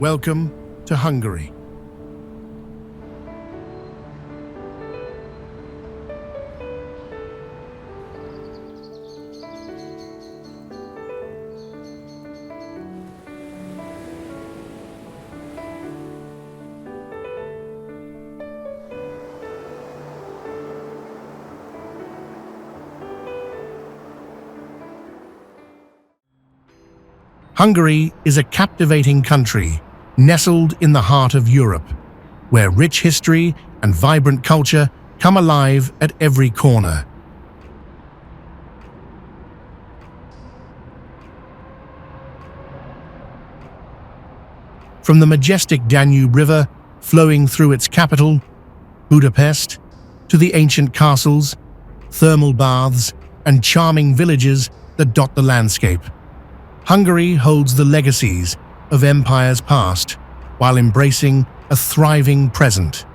Welcome to Hungary. Hungary is a captivating country nestled in the heart of Europe, where rich history and vibrant culture come alive at every corner. From the majestic Danube River flowing through its capital, Budapest, to the ancient castles, thermal baths, and charming villages that dot the landscape, Hungary holds the legacies of empires past while embracing a thriving present.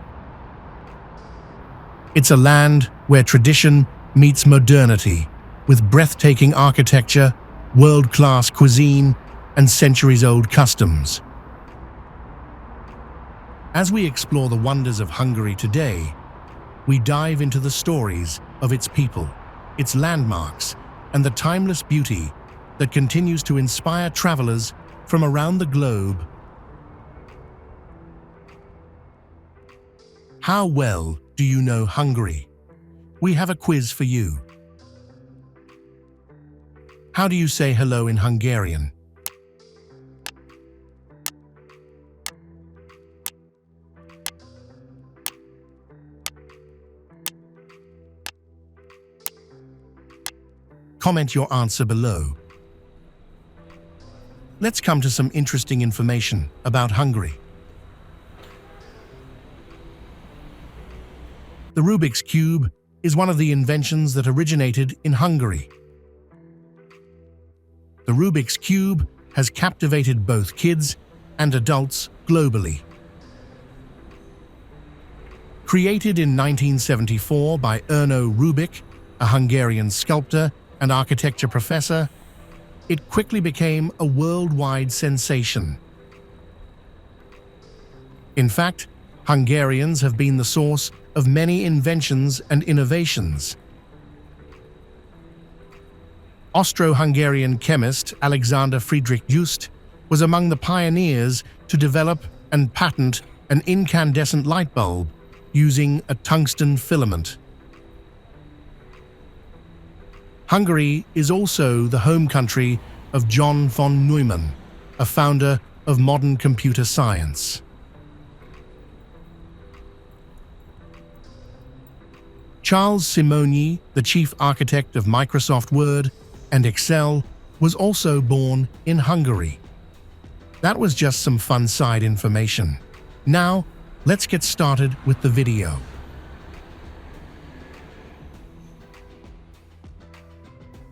It's a land where tradition meets modernity, with breathtaking architecture, world-class cuisine, and centuries-old customs. As we explore the wonders of Hungary today, we dive into the stories of its people, its landmarks, and the timeless beauty that continues to inspire travelers from around the globe. How well do you know Hungary? We have a quiz for you. How do you say hello in Hungarian? Comment your answer below. Let's come to some interesting information about Hungary. The Rubik's Cube is one of the inventions that originated in Hungary. The Rubik's Cube has captivated both kids and adults globally. Created in 1974 by Erno Rubik, a Hungarian sculptor and architecture professor, it quickly became a worldwide sensation. In fact, Hungarians have been the source of many inventions and innovations. Austro-Hungarian chemist Alexander Friedrich Just was among the pioneers to develop and patent an incandescent light bulb using a tungsten filament. Hungary is also the home country of John von Neumann, a founder of modern computer science. Charles Simonyi, the chief architect of Microsoft Word and Excel, was also born in Hungary. That was just some fun side information. Now, let's get started with the video.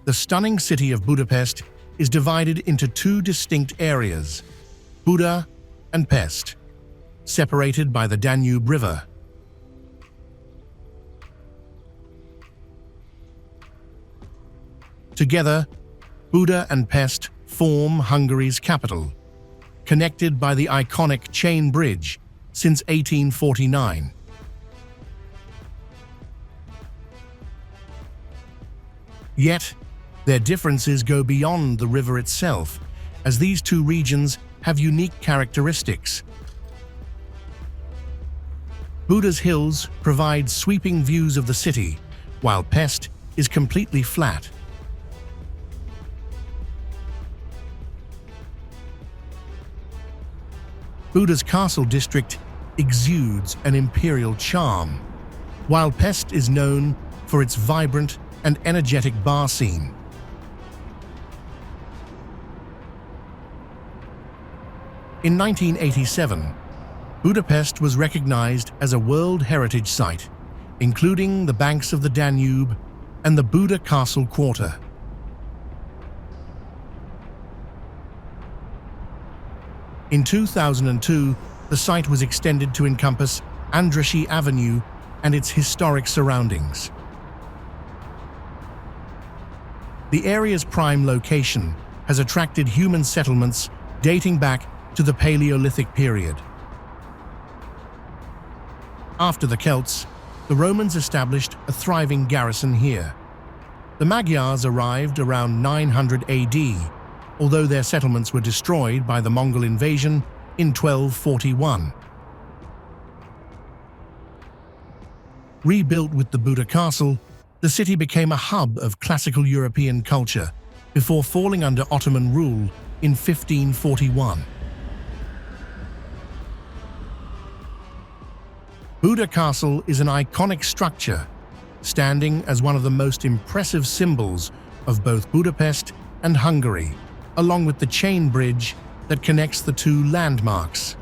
The stunning city of Budapest is divided into two distinct areas, Buda and Pest, separated by the Danube River. Together, Buda and Pest form Hungary's capital, connected by the iconic chain bridge since 1849. Yet, their differences go beyond the river itself, as these two regions have unique characteristics. Buda's hills provide sweeping views of the city, while Pest is completely flat. Buda's castle district exudes an imperial charm, while Pest is known for its vibrant and energetic bar scene. In 1987, Budapest was recognized as a World Heritage Site, including the banks of the Danube and the Buda Castle Quarter. In 2002, the site was extended to encompass Andrássy Avenue and its historic surroundings. The area's prime location has attracted human settlements dating back to the Paleolithic period. After the Celts, the Romans established a thriving garrison here. The Magyars arrived around 900 AD, although their settlements were destroyed by the Mongol invasion in 1241. Rebuilt with the Buda Castle, the city became a hub of classical European culture before falling under Ottoman rule in 1541. Buda Castle is an iconic structure, standing as one of the most impressive symbols of both Budapest and Hungary, along with the chain bridge that connects the two landmarks.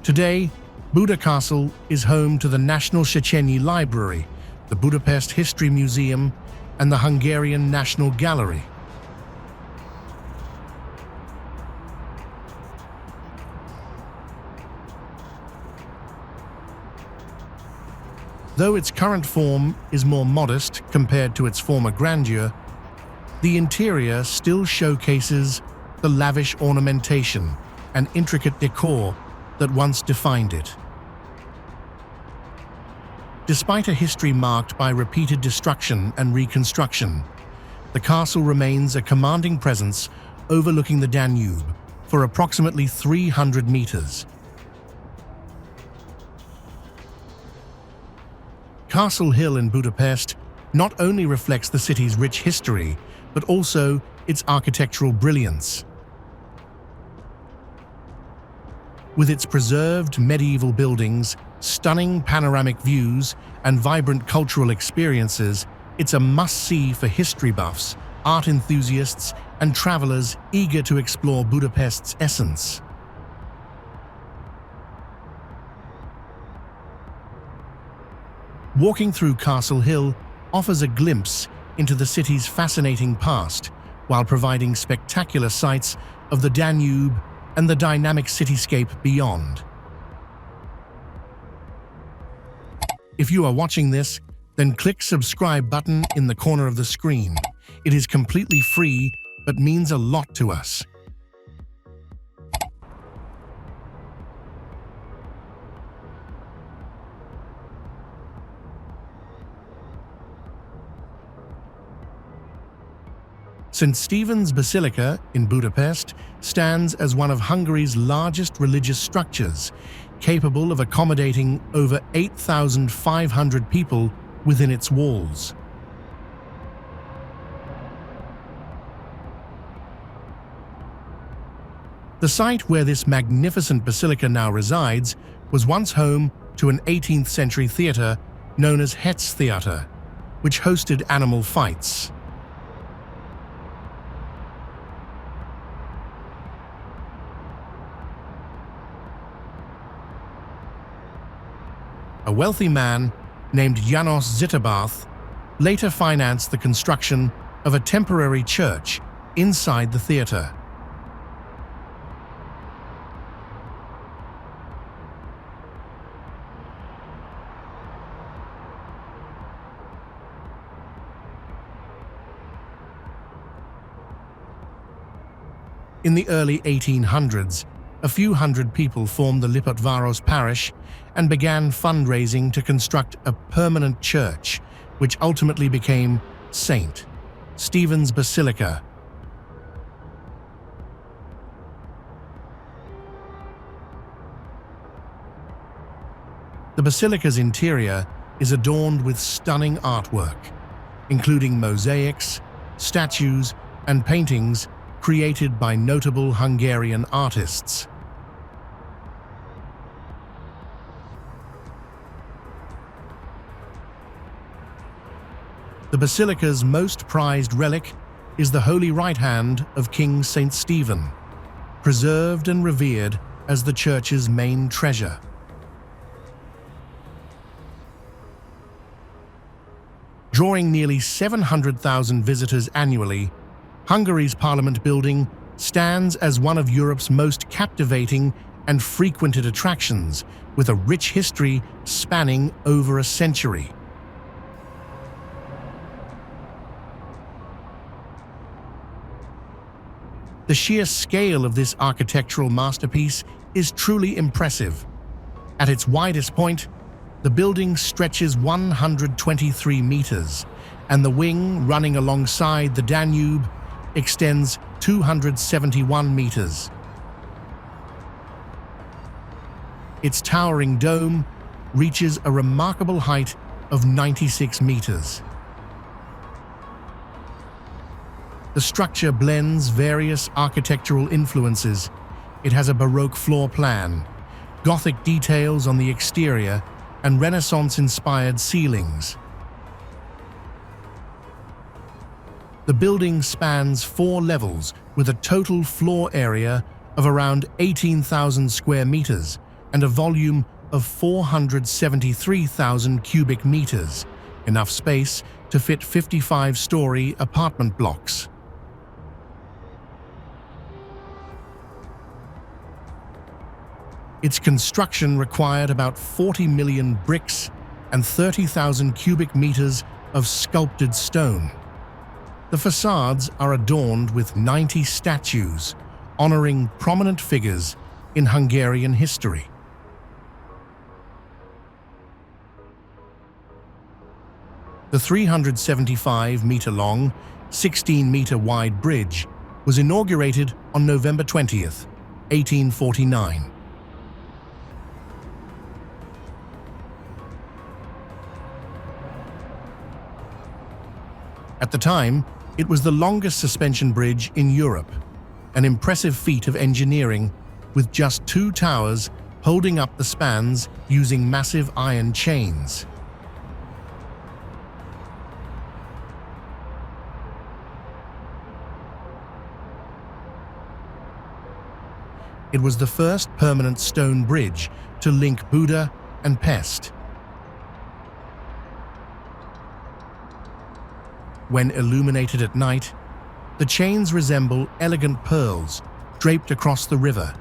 Today, Buda Castle is home to the National Széchenyi Library, the Budapest History Museum, and the Hungarian National Gallery. Though its current form is more modest compared to its former grandeur, the interior still showcases the lavish ornamentation and intricate decor that once defined it. Despite a history marked by repeated destruction and reconstruction, the castle remains a commanding presence overlooking the Danube for approximately 300 meters. Castle Hill in Budapest not only reflects the city's rich history, but also its architectural brilliance. With its preserved medieval buildings, stunning panoramic views, and vibrant cultural experiences, it's a must-see for history buffs, art enthusiasts, and travelers eager to explore Budapest's essence. Walking through Castle Hill offers a glimpse into the city's fascinating past, while providing spectacular sights of the Danube and the dynamic cityscape beyond. If you are watching this, then click subscribe button in the corner of the screen. It is completely free, but means a lot to us. St. Stephen's Basilica in Budapest stands as one of Hungary's largest religious structures, capable of accommodating over 8,500 people within its walls. The site where this magnificent basilica now resides was once home to an 18th century theatre known as Hetz Theatre, which hosted animal fights. A wealthy man named János Zitabarth later financed the construction of a temporary church inside the theatre. In the early 1800s, a few hundred people formed the Lipatváros parish and began fundraising to construct a permanent church, which ultimately became St. Stephen's Basilica. The basilica's interior is adorned with stunning artwork, including mosaics, statues, and paintings created by notable Hungarian artists. The basilica's most prized relic is the holy right hand of King St. Stephen, preserved and revered as the church's main treasure. Drawing nearly 700,000 visitors annually, Hungary's Parliament building stands as one of Europe's most captivating and frequented attractions, with a rich history spanning over a century. The sheer scale of this architectural masterpiece is truly impressive. At its widest point, the building stretches 123 meters, and the wing running alongside the Danube extends 271 meters. Its towering dome reaches a remarkable height of 96 meters. The structure blends various architectural influences. It has a Baroque floor plan, Gothic details on the exterior, and Renaissance-inspired ceilings. The building spans 4 levels with a total floor area of around 18,000 square meters and a volume of 473,000 cubic meters, enough space to fit 55-story apartment blocks. Its construction required about 40 million bricks and 30,000 cubic meters of sculpted stone. The facades are adorned with 90 statues, honoring prominent figures in Hungarian history. The 375-meter-long, 16-meter-wide bridge was inaugurated on November 20th, 1849. At the time, it was the longest suspension bridge in Europe, an impressive feat of engineering with just 2 towers holding up the spans using massive iron chains. It was the first permanent stone bridge to link Buda and Pest. When illuminated at night, the chains resemble elegant pearls draped across the river,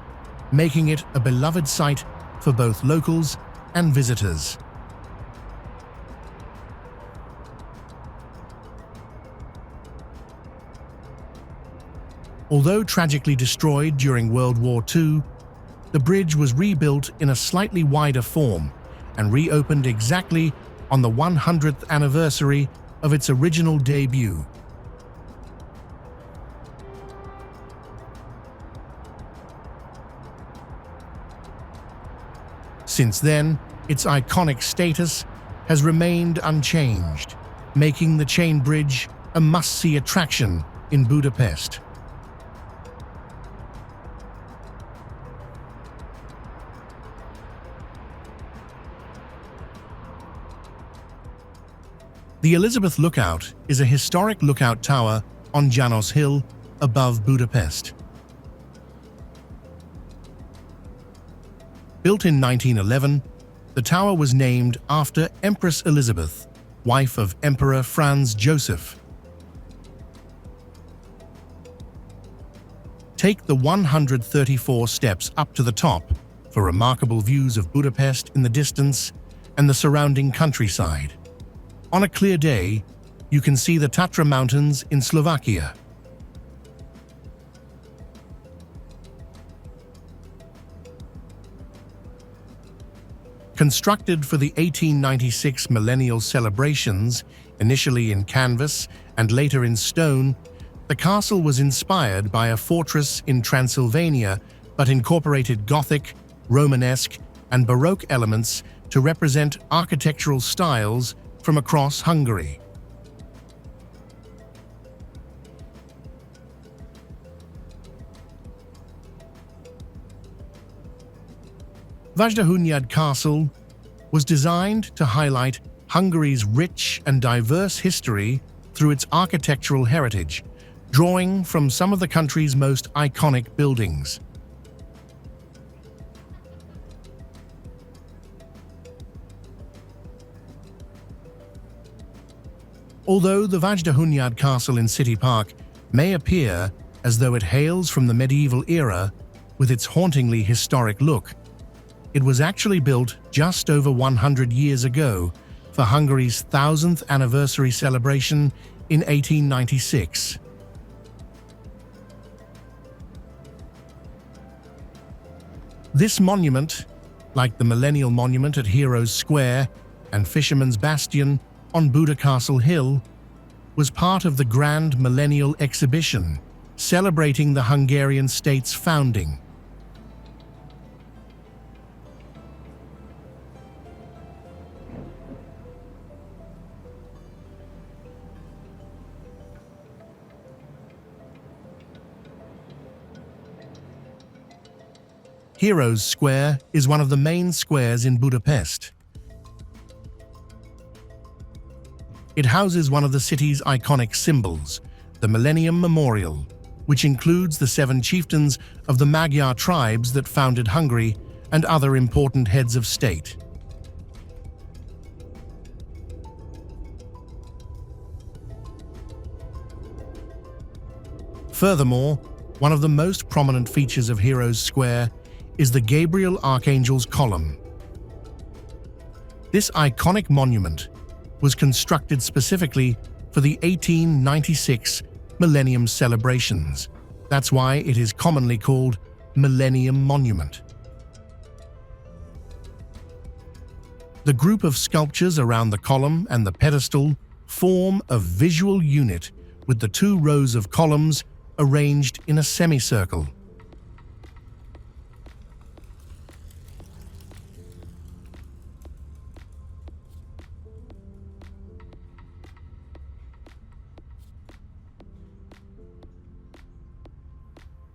making it a beloved sight for both locals and visitors. Although tragically destroyed during World War II, the bridge was rebuilt in a slightly wider form and reopened exactly on the 100th anniversary of its original debut. Since then, its iconic status has remained unchanged, making the chain bridge a must-see attraction in Budapest. The Elizabeth Lookout is a historic lookout tower on János Hill above Budapest. Built in 1911, the tower was named after Empress Elizabeth, wife of Emperor Franz Joseph. Take the 134 steps up to the top for remarkable views of Budapest in the distance and the surrounding countryside. On a clear day, you can see the Tatra Mountains in Slovakia. Constructed for the 1896 millennial celebrations, initially in canvas and later in stone, the castle was inspired by a fortress in Transylvania but incorporated Gothic, Romanesque, and Baroque elements to represent architectural styles from across Hungary. Vajdahunyad Castle was designed to highlight Hungary's rich and diverse history through its architectural heritage, drawing from some of the country's most iconic buildings. Although the Vajdahunyad Castle in City Park may appear as though it hails from the medieval era with its hauntingly historic look, it was actually built just over 100 years ago for Hungary's 1000th anniversary celebration in 1896. This monument, like the Millennial Monument at Heroes Square and Fisherman's Bastion on Buda Castle Hill, was part of the Grand Millennial Exhibition, celebrating the Hungarian state's founding. Heroes Square is one of the main squares in Budapest. It houses one of the city's iconic symbols, the Millennium Memorial, which includes the 7 chieftains of the Magyar tribes that founded Hungary and other important heads of state. Furthermore, one of the most prominent features of Heroes Square is the Gabriel Archangel's Column. This iconic monument was constructed specifically for the 1896 Millennium celebrations. That's why it is commonly called Millennium Monument. The group of sculptures around the column and the pedestal form a visual unit with the 2 rows of columns arranged in a semicircle.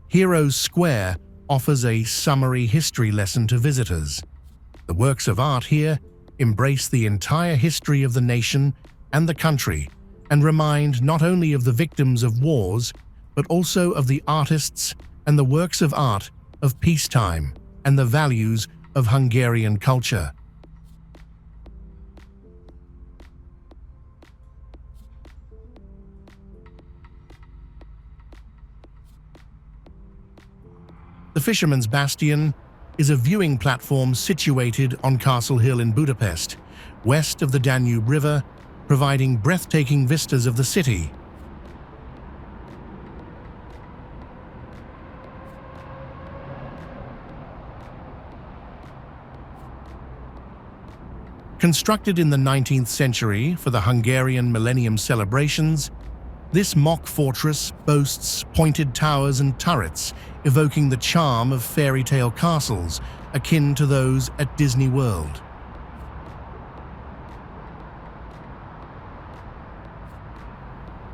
Heroes Square offers a summary history lesson to visitors. The works of art here embrace the entire history of the nation and the country and remind not only of the victims of wars, but also of the artists and the works of art of peacetime and the values of Hungarian culture. The Fisherman's Bastion is a viewing platform situated on Castle Hill in Budapest, west of the Danube River, providing breathtaking vistas of the city. Constructed in the 19th century for the Hungarian Millennium celebrations, this mock fortress boasts pointed towers and turrets, evoking the charm of fairy tale castles akin to those at Disney World.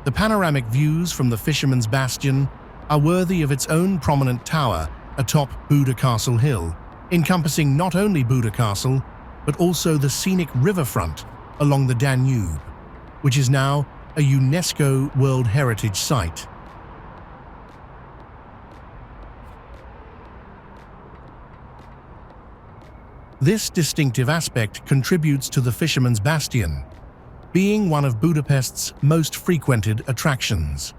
The panoramic views from the Fisherman's Bastion are worthy of its own prominent tower atop Buda Castle Hill, encompassing not only Buda Castle, but also the scenic riverfront along the Danube, which is now a UNESCO World Heritage Site. This distinctive aspect contributes to the Fisherman's Bastion, being one of Budapest's most frequented attractions.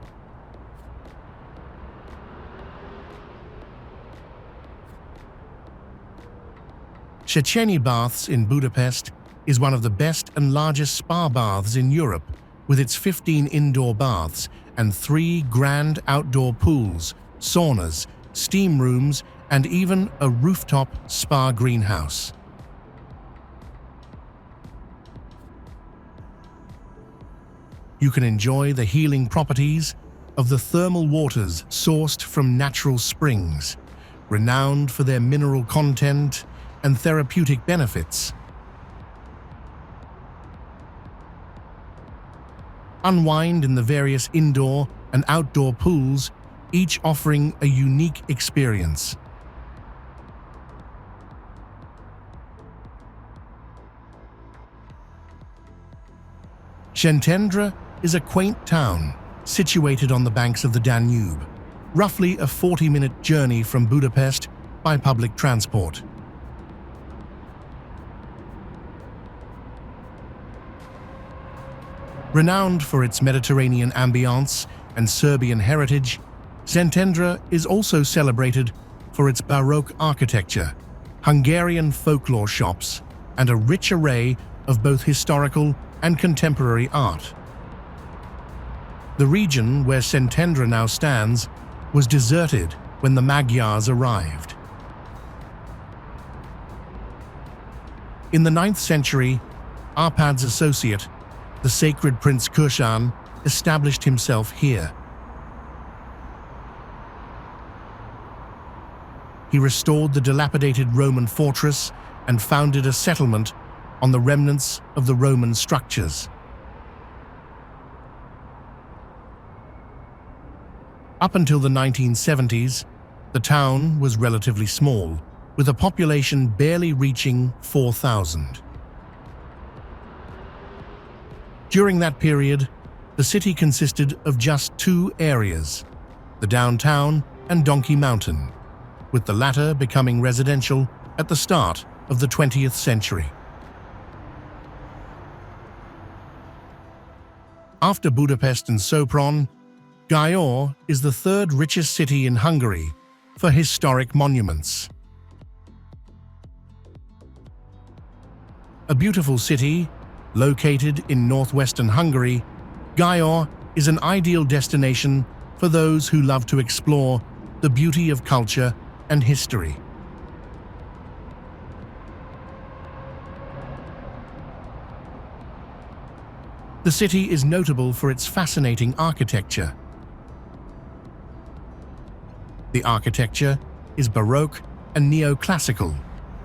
Széchenyi Baths in Budapest is one of the best and largest spa baths in Europe, with its 15 indoor baths and 3 grand outdoor pools, saunas, steam rooms, and even a rooftop spa greenhouse. You can enjoy the healing properties of the thermal waters sourced from natural springs, renowned for their mineral content and therapeutic benefits. Unwind in the various indoor and outdoor pools, each offering a unique experience. Szentendre is a quaint town situated on the banks of the Danube, roughly a 40-minute journey from Budapest by public transport. Renowned for its Mediterranean ambiance and Serbian heritage, Szentendre is also celebrated for its Baroque architecture, Hungarian folklore shops, and a rich array of both historical and contemporary art. The region where Szentendre now stands was deserted when the Magyars arrived. In the 9th century, Arpad's associate, the sacred Prince Kurshan, established himself here. He restored the dilapidated Roman fortress and founded a settlement on the remnants of the Roman structures. Up until the 1970s, the town was relatively small, with a population barely reaching 4,000. During that period, the city consisted of just two areas, the downtown and Donkey Mountain, with the latter becoming residential at the start of the 20th century. After Budapest and Sopron, Gyor is the third richest city in Hungary for historic monuments. A beautiful city, located in northwestern Hungary, Gyor is an ideal destination for those who love to explore the beauty of culture and history. The city is notable for its fascinating architecture. The architecture is Baroque and neoclassical,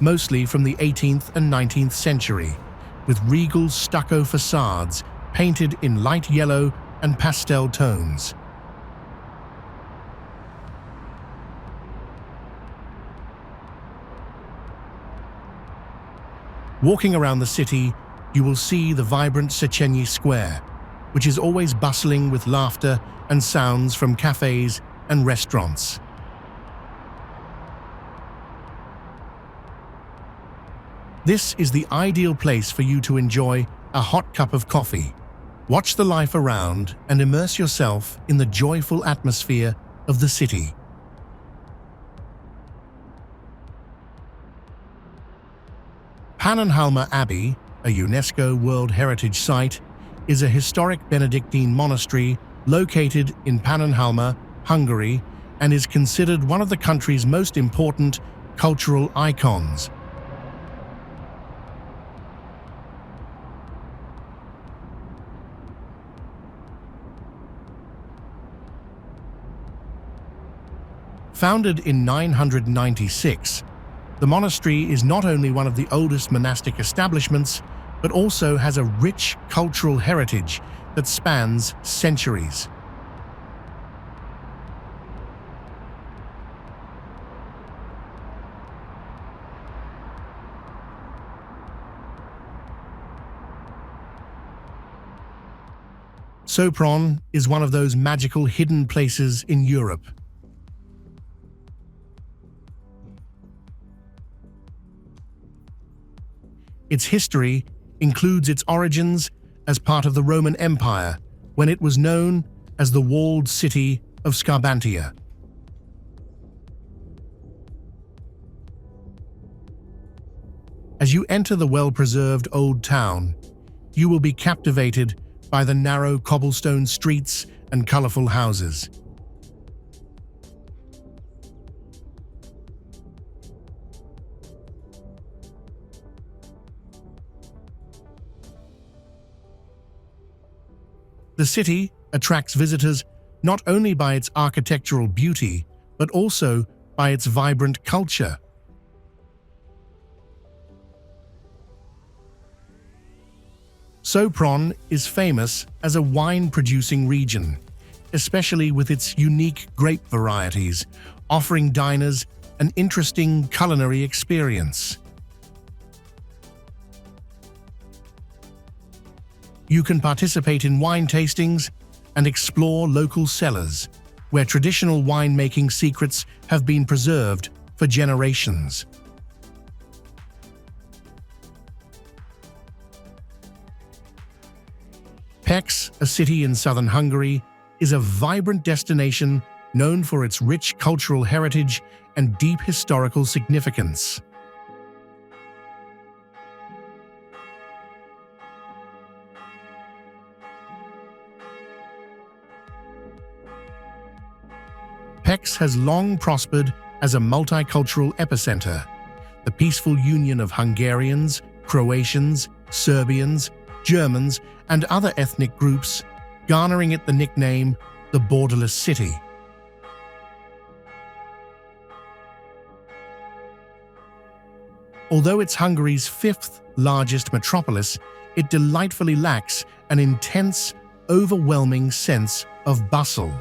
mostly from the 18th and 19th century, with regal stucco facades painted in light yellow and pastel tones. Walking around the city, you will see the vibrant Széchenyi Square, which is always bustling with laughter and sounds from cafes and restaurants. This is the ideal place for you to enjoy a hot cup of coffee, watch the life around, and immerse yourself in the joyful atmosphere of the city. Pannonhalma Abbey, a UNESCO World Heritage Site, is a historic Benedictine monastery located in Pannonhalma, Hungary, and is considered one of the country's most important cultural icons. Founded in 996, the monastery is not only one of the oldest monastic establishments, but also has a rich cultural heritage that spans centuries. Sopron is one of those magical hidden places in Europe. Its history includes its origins as part of the Roman Empire, when it was known as the walled city of Scarbantia. As you enter the well-preserved old town, you will be captivated by the narrow cobblestone streets and colorful houses. The city attracts visitors not only by its architectural beauty, but also by its vibrant culture. Sopron is famous as a wine-producing region, especially with its unique grape varieties, offering diners an interesting culinary experience. You can participate in wine tastings and explore local cellars, where traditional winemaking secrets have been preserved for generations. Pecs, a city in southern Hungary, is a vibrant destination known for its rich cultural heritage and deep historical significance. Pecs has long prospered as a multicultural epicenter, the peaceful union of Hungarians, Croatians, Serbians, Germans, and other ethnic groups, garnering it the nickname the Borderless City. Although it's Hungary's fifth largest metropolis, it delightfully lacks an intense, overwhelming sense of bustle.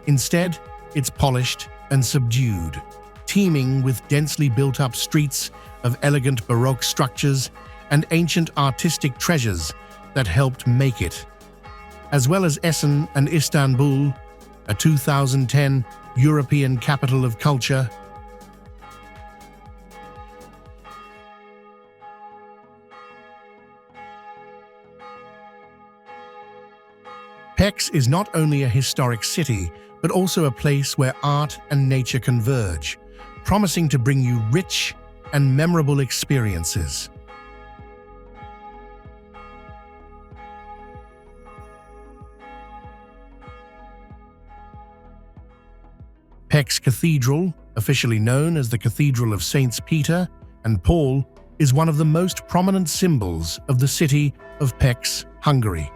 Instead, it's polished and subdued, teeming with densely built-up streets of elegant Baroque structures and ancient artistic treasures that helped make it. As well as Essen and Istanbul, a 2010 European Capital of Culture, Pecs is not only a historic city, but also a place where art and nature converge, promising to bring you rich and memorable experiences. Pecs Cathedral, officially known as the Cathedral of Saints Peter and Paul, is one of the most prominent symbols of the city of Pecs, Hungary.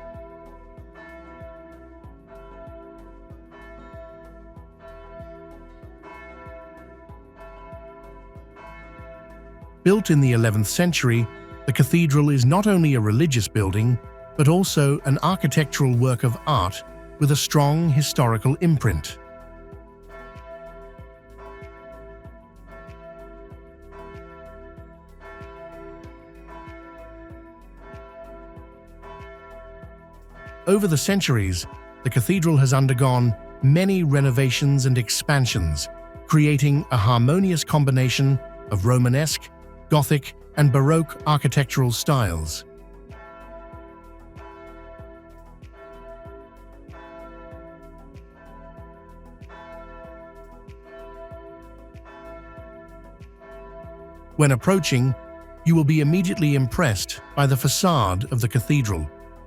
Built in the 11th century, the cathedral is not only a religious building, but also an architectural work of art with a strong historical imprint. Over the centuries, the cathedral has undergone many renovations and expansions, creating a harmonious combination of Romanesque, Gothic, and Baroque architectural styles. When approaching, you will be immediately impressed by the facade of the cathedral,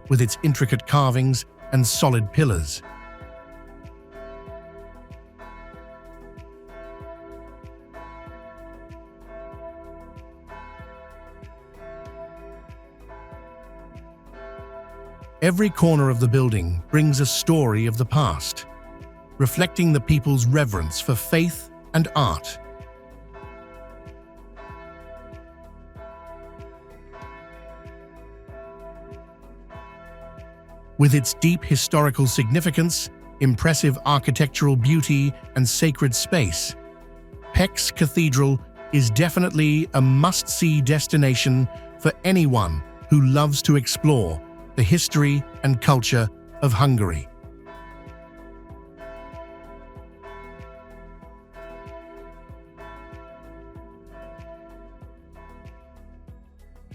with its intricate carvings and solid pillars. Every corner of the building brings a story of the past, reflecting the people's reverence for faith and art. With its deep historical significance, impressive architectural beauty, and sacred space, Pecs Cathedral is definitely a must-see destination for anyone who loves to explore the history and culture of Hungary.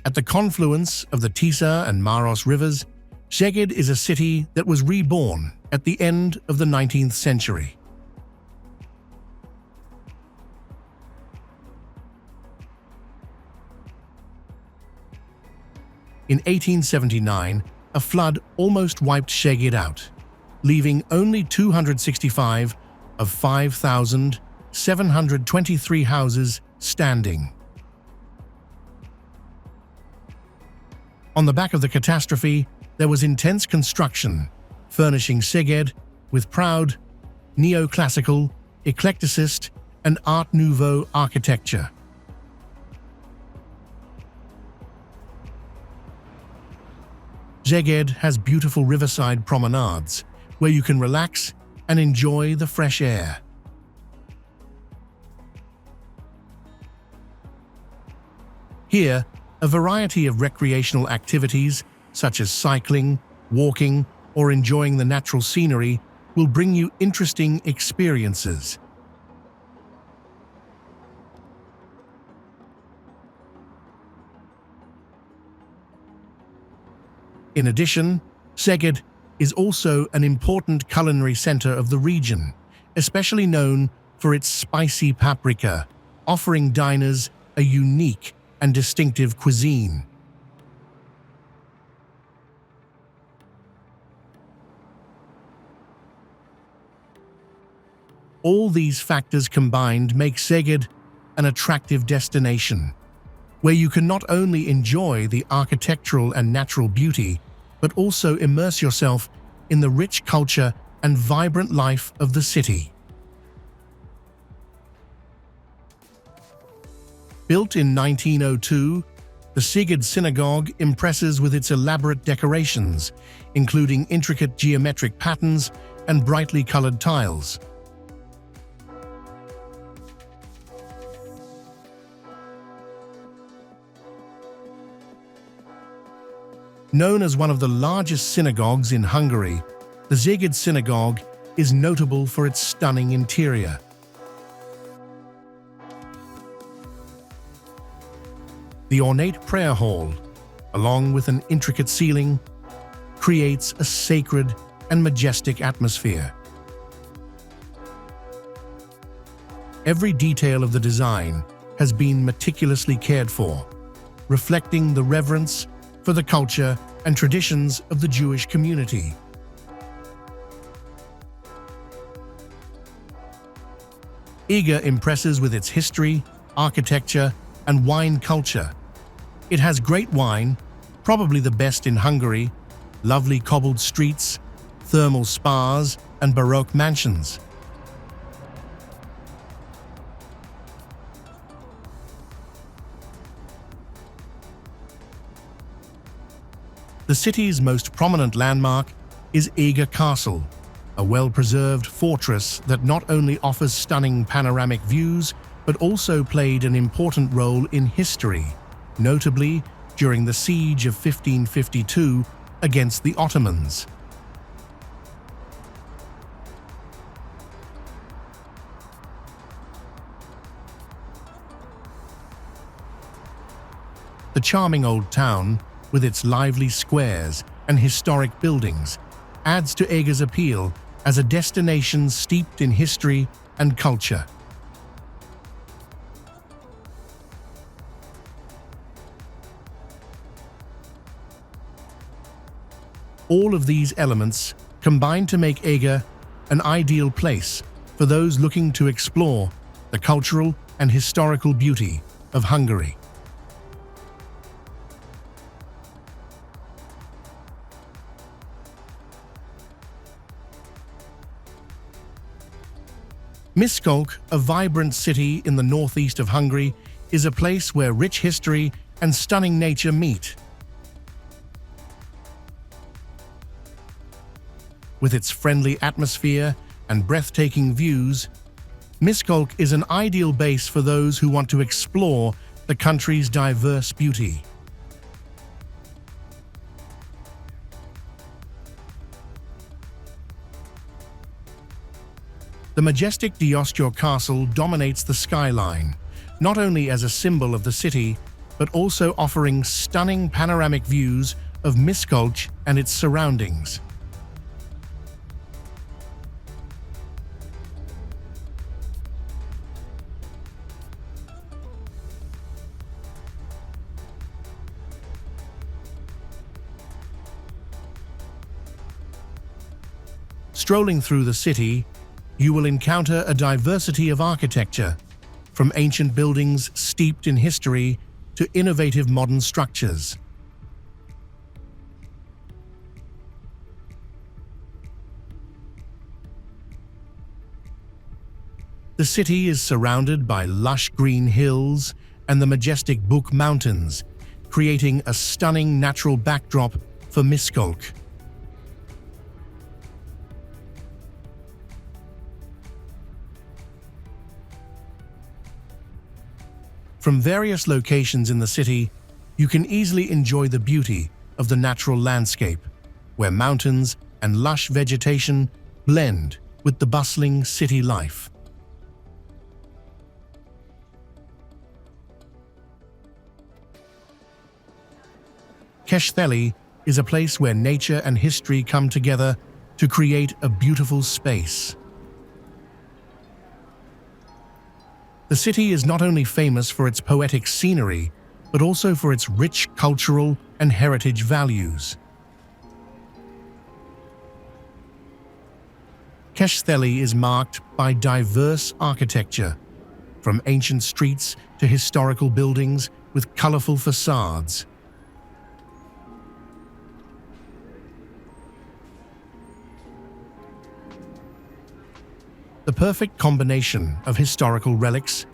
At the confluence of the Tisza and Maros rivers, Szeged is a city that was reborn at the end of the 19th century. In 1879, a flood almost wiped Szeged out, leaving only 265 of 5,723 houses standing. On the back of the catastrophe, there was intense construction, furnishing Szeged with proud, neoclassical, eclecticist, and Art Nouveau architecture. Szeged has beautiful riverside promenades where you can relax and enjoy the fresh air. Here, a variety of recreational activities such as cycling, walking, or enjoying the natural scenery will bring you interesting experiences. In addition, Szeged is also an important culinary center of the region, especially known for its spicy paprika, offering diners a unique and distinctive cuisine. All these factors combined make Szeged an attractive destination, where you can not only enjoy the architectural and natural beauty, but also immerse yourself in the rich culture and vibrant life of the city. Built in 1902, the Szeged Synagogue impresses with its elaborate decorations, including intricate geometric patterns and brightly colored tiles. Known as one of the largest synagogues in Hungary, the Szeged Synagogue is notable for its stunning interior. The ornate prayer hall, along with an intricate ceiling, creates a sacred and majestic atmosphere. Every detail of the design has been meticulously cared for, reflecting the reverence for the culture and traditions of the Jewish community. Eger impresses with its history, architecture, and wine culture. It has great wine, probably the best in Hungary, lovely cobbled streets, thermal spas, and Baroque mansions. The city's most prominent landmark is Eger Castle, a well-preserved fortress that not only offers stunning panoramic views, but also played an important role in history, notably during the siege of 1552 against the Ottomans. The charming old town, with its lively squares and historic buildings, adds to Eger's appeal as a destination steeped in history and culture. All of these elements combine to make Eger an ideal place for those looking to explore the cultural and historical beauty of Hungary. Miskolc, a vibrant city in the northeast of Hungary, is a place where rich history and stunning nature meet. With its friendly atmosphere and breathtaking views, Miskolc is an ideal base for those who want to explore the country's diverse beauty. The majestic Gyor Castle dominates the skyline, not only as a symbol of the city, but also offering stunning panoramic views of Miskolc and its surroundings. Strolling through the city, you will encounter a diversity of architecture, from ancient buildings steeped in history to innovative modern structures. The city is surrounded by lush green hills and the majestic Bukk Mountains, creating a stunning natural backdrop for Miskolc. From various locations in the city, you can easily enjoy the beauty of the natural landscape, where mountains and lush vegetation blend with the bustling city life. Keszthely is a place where nature and history come together to create a beautiful space. The city is not only famous for its poetic scenery, but also for its rich cultural and heritage values. Keszthely is marked by diverse architecture, from ancient streets to historical buildings with colorful facades. The perfect combination of historical relics,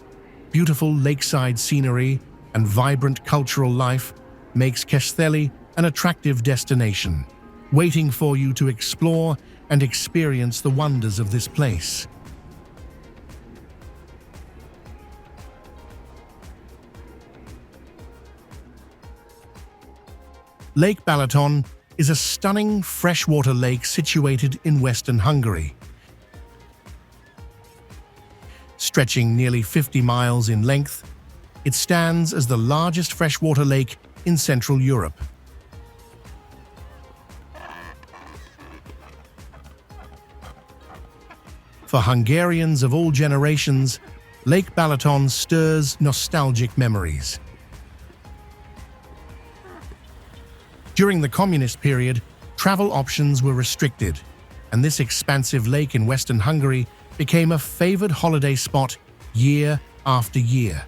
beautiful lakeside scenery, and vibrant cultural life makes Keszthely an attractive destination, waiting for you to explore and experience the wonders of this place. Lake Balaton is a stunning freshwater lake situated in western Hungary. Stretching nearly 50 miles in length, it stands as the largest freshwater lake in Central Europe. For Hungarians of all generations, Lake Balaton stirs nostalgic memories. During the communist period, travel options were restricted, and this expansive lake in western Hungary became a favored holiday spot year after year.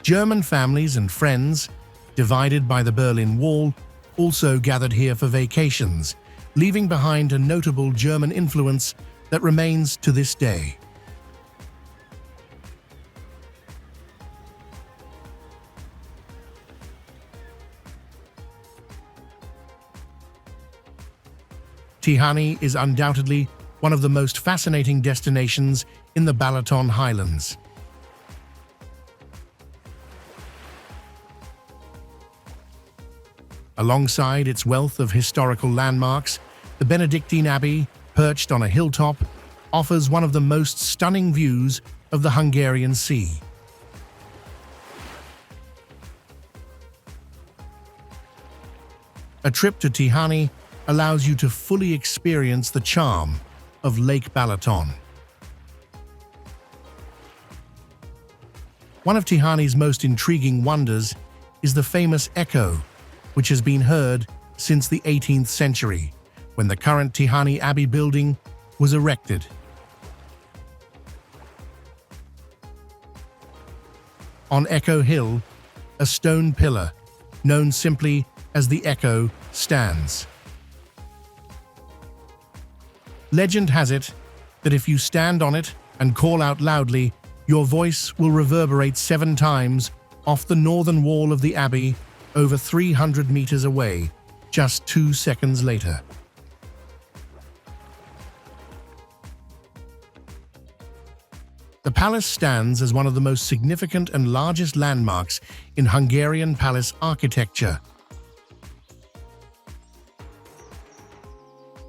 German families and friends, divided by the Berlin Wall, also gathered here for vacations, leaving behind a notable German influence that remains to this day. Tihany is undoubtedly one of the most fascinating destinations in the Balaton Highlands. Alongside its wealth of historical landmarks, the Benedictine Abbey, perched on a hilltop, offers one of the most stunning views of the Hungarian Sea. A trip to Tihany allows you to fully experience the charm of Lake Balaton. One of Tihany's most intriguing wonders is the famous echo, which has been heard since the 18th century, when the current Tihany Abbey building was erected. On Echo Hill, a stone pillar, known simply as the Echo, stands. Legend has it that if you stand on it and call out loudly, your voice will reverberate 7 times off the northern wall of the abbey over 300 meters away, just 2 seconds later. The palace stands as one of the most significant and largest landmarks in Hungarian palace architecture.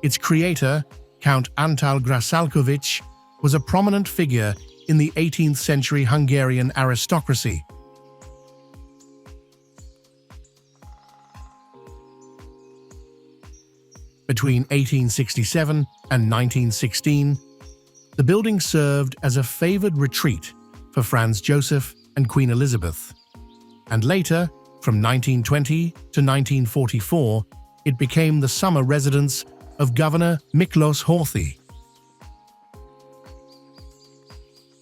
Its creator, Count Antal Grasalkovich, was a prominent figure in the 18th century Hungarian aristocracy. Between 1867 and 1916, the building served as a favored retreat for Franz Joseph and Queen Elizabeth, and later, from 1920 to 1944, it became the summer residence of Governor Miklos Horthy.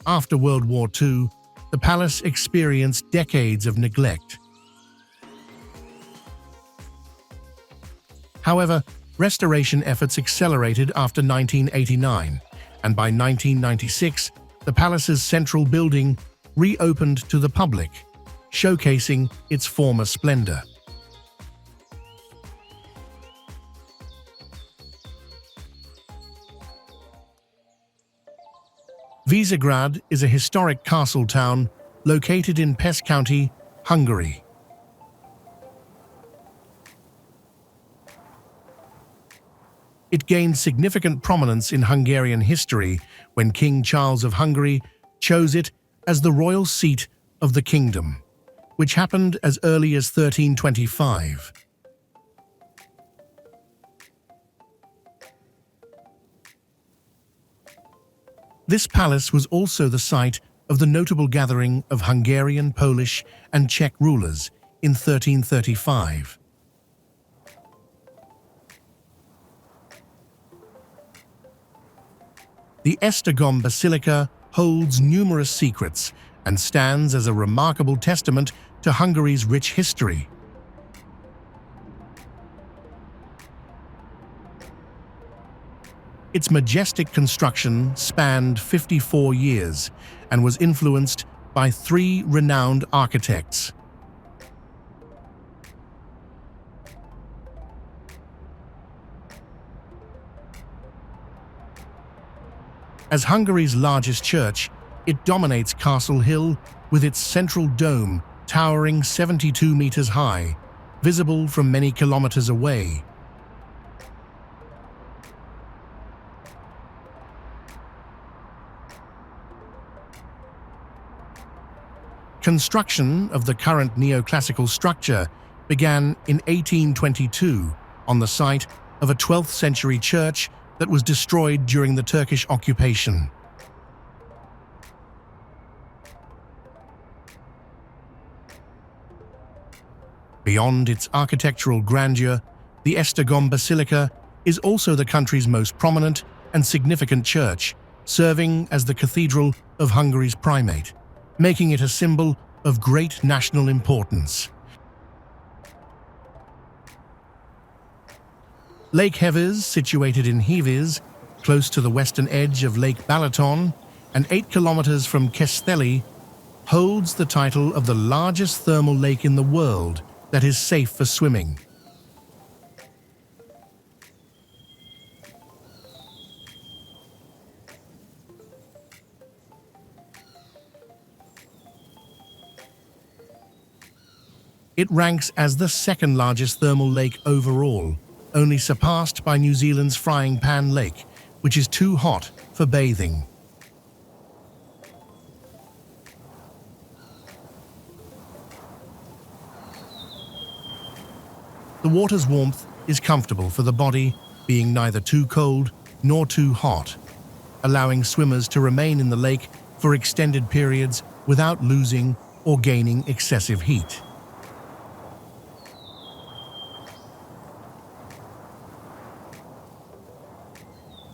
After World War II, the palace experienced decades of neglect. However, restoration efforts accelerated after 1989, and by 1996, the palace's central building reopened to the public, showcasing its former splendor. Visegrad is a historic castle town located in Pécs County, Hungary. It gained significant prominence in Hungarian history when King Charles of Hungary chose it as the royal seat of the kingdom, which happened as early as 1325. This palace was also the site of the notable gathering of Hungarian, Polish, and Czech rulers in 1335. The Esztergom Basilica holds numerous secrets and stands as a remarkable testament to Hungary's rich history. Its majestic construction spanned 54 years and was influenced by three renowned architects. As Hungary's largest church, it dominates Castle Hill with its central dome towering 72 meters high, visible from many kilometers away. Construction of the current neoclassical structure began in 1822 on the site of a 12th century church that was destroyed during the Turkish occupation. Beyond its architectural grandeur, the Esztergom Basilica is also the country's most prominent and significant church, serving as the cathedral of Hungary's primate, making it a symbol of great national importance. Lake Hévíz, situated in Hévíz, close to the western edge of Lake Balaton and 8 kilometers from Keszthely, holds the title of the largest thermal lake in the world that is safe for swimming. It ranks as the second largest thermal lake overall, only surpassed by New Zealand's Frying Pan Lake, which is too hot for bathing. The water's warmth is comfortable for the body, being neither too cold nor too hot, allowing swimmers to remain in the lake for extended periods without losing or gaining excessive heat.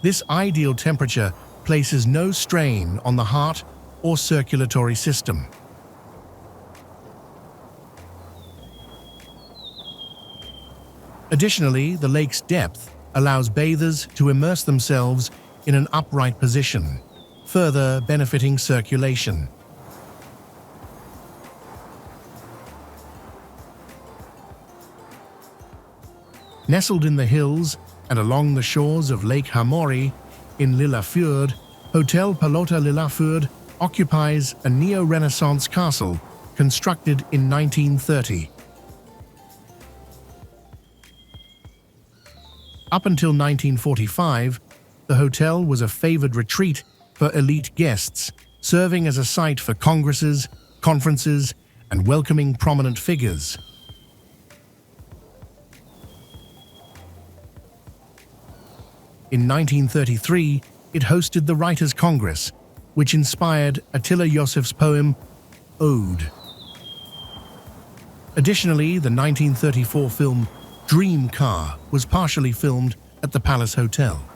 This ideal temperature places no strain on the heart or circulatory system. Additionally, the lake's depth allows bathers to immerse themselves in an upright position, further benefiting circulation. Nestled in the hills and along the shores of Lake Hamory in Lillafured, Hotel Palota Lillafured occupies a neo-Renaissance castle constructed in 1930. Up until 1945, the hotel was a favored retreat for elite guests, serving as a site for congresses, conferences, and welcoming prominent figures. In 1933, it hosted the Writers' Congress, which inspired Attila Yosef's poem, Ode. Additionally, the 1934 film Dream Car was partially filmed at the Palace Hotel.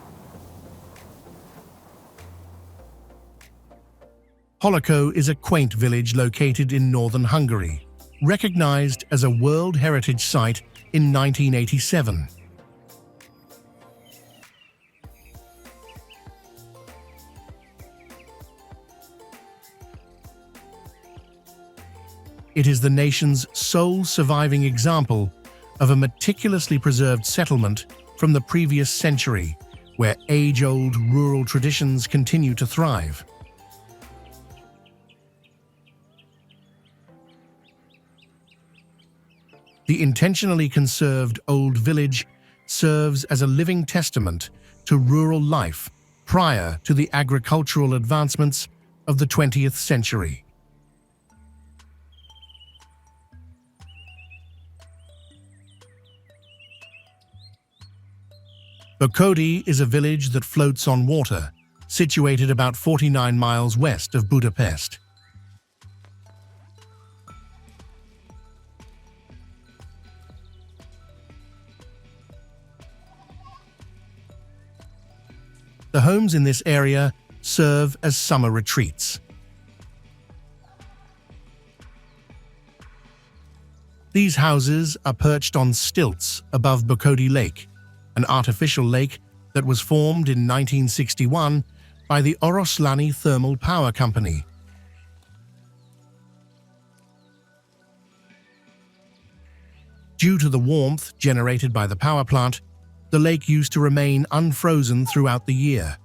Holloko is a quaint village located in northern Hungary, recognized as a World Heritage Site in 1987. It is the nation's sole surviving example of a meticulously preserved settlement from the previous century, where age-old rural traditions continue to thrive. The intentionally conserved old village serves as a living testament to rural life prior to the agricultural advancements of the 20th century. Bokodi is a village that floats on water, situated about 49 miles west of Budapest. The homes in this area serve as summer retreats. These houses are perched on stilts above Bokodi Lake, an artificial lake that was formed in 1961 by the Oroszlány Thermal Power Company. Due to the warmth generated by the power plant, the lake used to remain unfrozen throughout the year.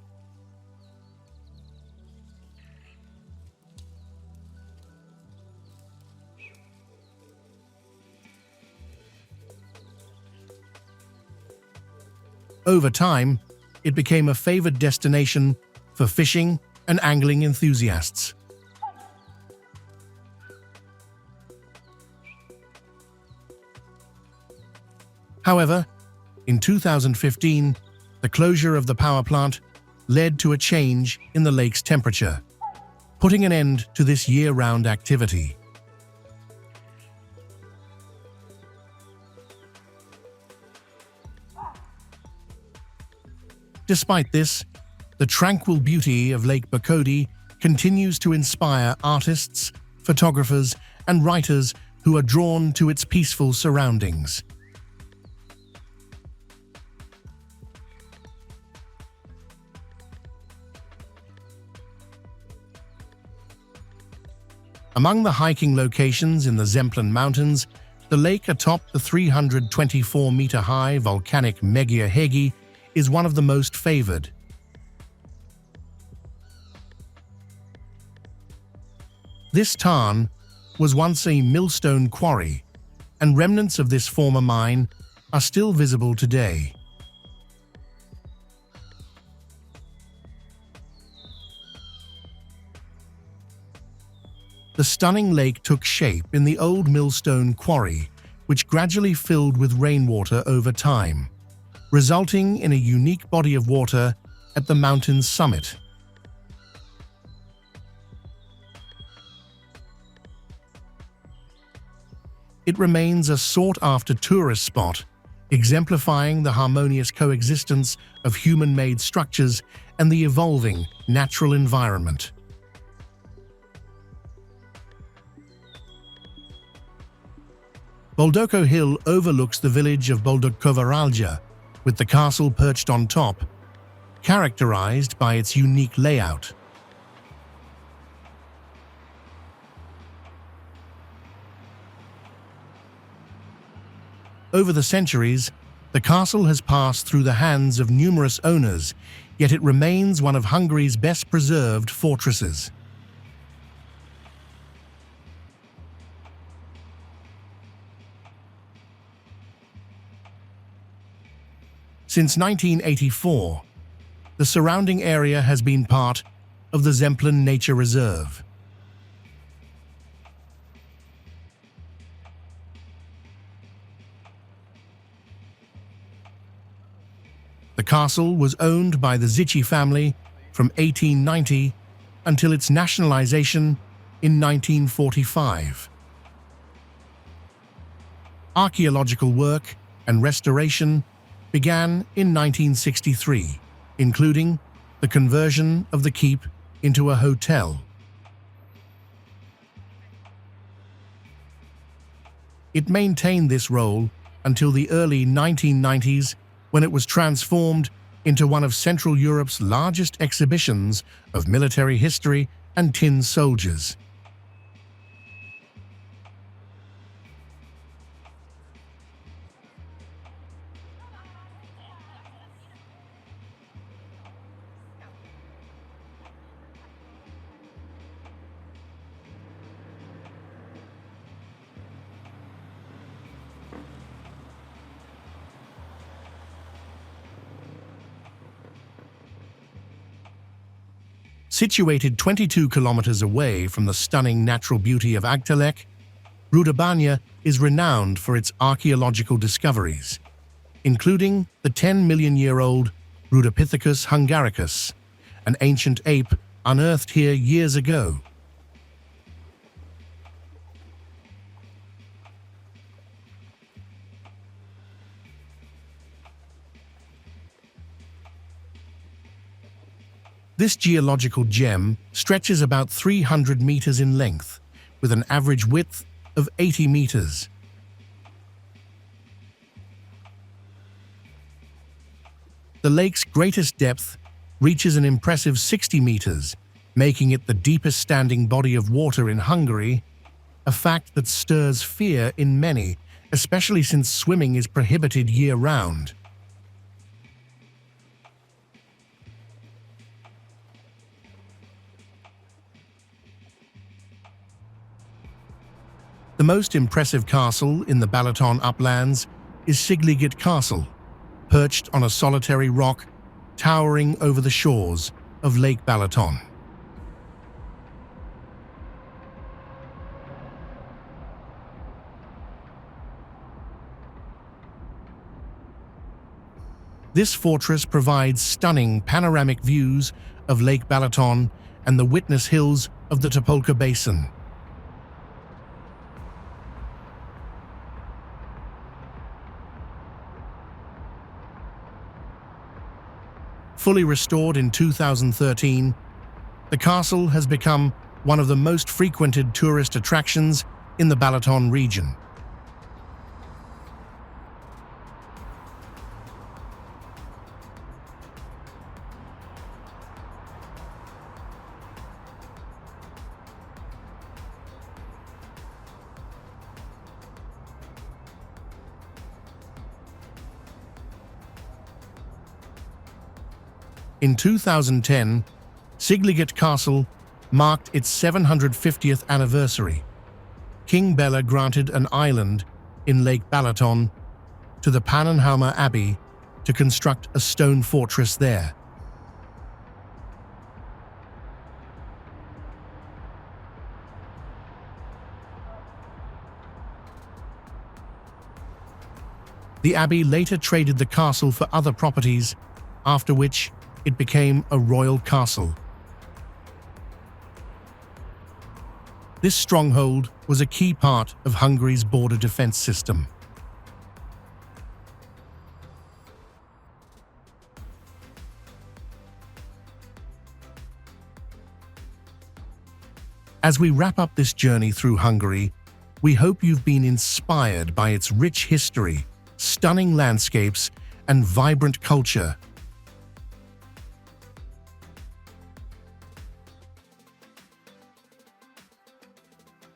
Over time, it became a favored destination for fishing and angling enthusiasts. However, in 2015, the closure of the power plant led to a change in the lake's temperature, putting an end to this year-round activity. Despite this, the tranquil beauty of Lake Bokodi continues to inspire artists, photographers, and writers who are drawn to its peaceful surroundings. Among the hiking locations in the Zemplén Mountains, the lake atop the 324-meter-high volcanic Megyer-hegyi is one of the most favored. This tarn was once a millstone quarry, and remnants of this former mine are still visible today. The stunning lake took shape in the old millstone quarry, which gradually filled with rainwater over time, resulting in a unique body of water at the mountain's summit. It remains a sought-after tourist spot, exemplifying the harmonious coexistence of human-made structures and the evolving natural environment. Boldogkő Hill overlooks the village of Boldogkő, with the castle perched on top, characterized by its unique layout. Over the centuries, the castle has passed through the hands of numerous owners, yet it remains one of Hungary's best-preserved fortresses. Since 1984, the surrounding area has been part of the Zemplén Nature Reserve. The castle was owned by the Széchenyi family from 1890 until its nationalization in 1945. Archaeological work and restoration began in 1963, including the conversion of the keep into a hotel. It maintained this role until the early 1990s, when it was transformed into one of Central Europe's largest exhibitions of military history and tin soldiers. Situated 22 kilometers away from the stunning natural beauty of Agtelek, Rudabanya is renowned for its archaeological discoveries, including the 10-million-year-old Rudapithecus hungaricus, an ancient ape unearthed here years ago. This geological gem stretches about 300 meters in length, with an average width of 80 meters. The lake's greatest depth reaches an impressive 60 meters, making it the deepest standing body of water in Hungary, a fact that stirs fear in many, especially since swimming is prohibited year-round. The most impressive castle in the Balaton uplands is Szigliget Castle, perched on a solitary rock towering over the shores of Lake Balaton. This fortress provides stunning panoramic views of Lake Balaton and the witness hills of the Topolka Basin. Fully restored in 2013, the castle has become one of the most frequented tourist attractions in the Balaton region. In 2010, Szigliget Castle marked its 750th anniversary. King Bela granted an island in Lake Balaton to the Pannonhalma Abbey to construct a stone fortress there. The abbey later traded the castle for other properties, after which it became a royal castle. This stronghold was a key part of Hungary's border defense system. As we wrap up this journey through Hungary, we hope you've been inspired by its rich history, stunning landscapes, and vibrant culture.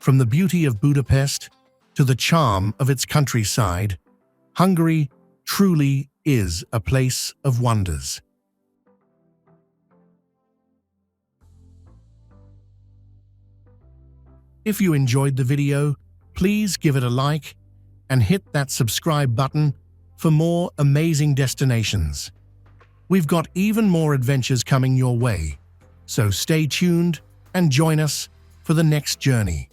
From the beauty of Budapest to the charm of its countryside, Hungary truly is a place of wonders. If you enjoyed the video, please give it a like and hit that subscribe button for more amazing destinations. We've got even more adventures coming your way, so stay tuned and join us for the next journey.